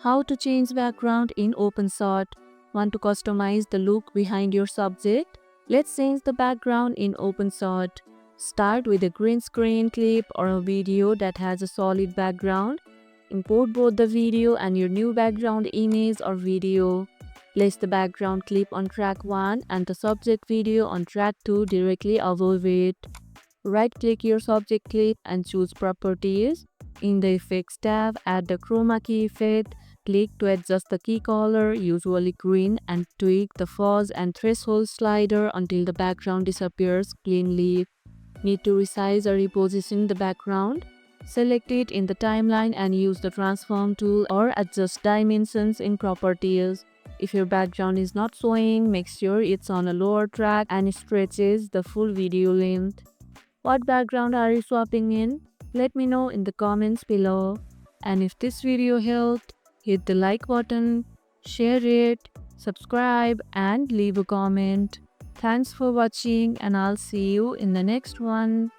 How to change background in OpenShot. Want to customize the look behind your subject? Let's change the background in OpenShot. Start with a green screen clip or a video that has a solid background. Import both the video and your new background image or video. Place the background clip on track 1 and the subject video on track 2 directly above it. Right-click your subject clip and choose Properties. In the Effects tab, add the Chroma key effect. Click to adjust the key color, usually green, and tweak the fuzz and threshold slider until the background disappears cleanly. Need to resize or reposition the background? Select it in the timeline and use the Transform tool or adjust dimensions in Properties. If your background is not showing, make sure it's on a lower track and stretches the full video length. What background are you swapping in? Let me know in the comments below. And if this video helped, hit the like button, share it, subscribe and leave a comment. Thanks for watching and I'll see you in the next one.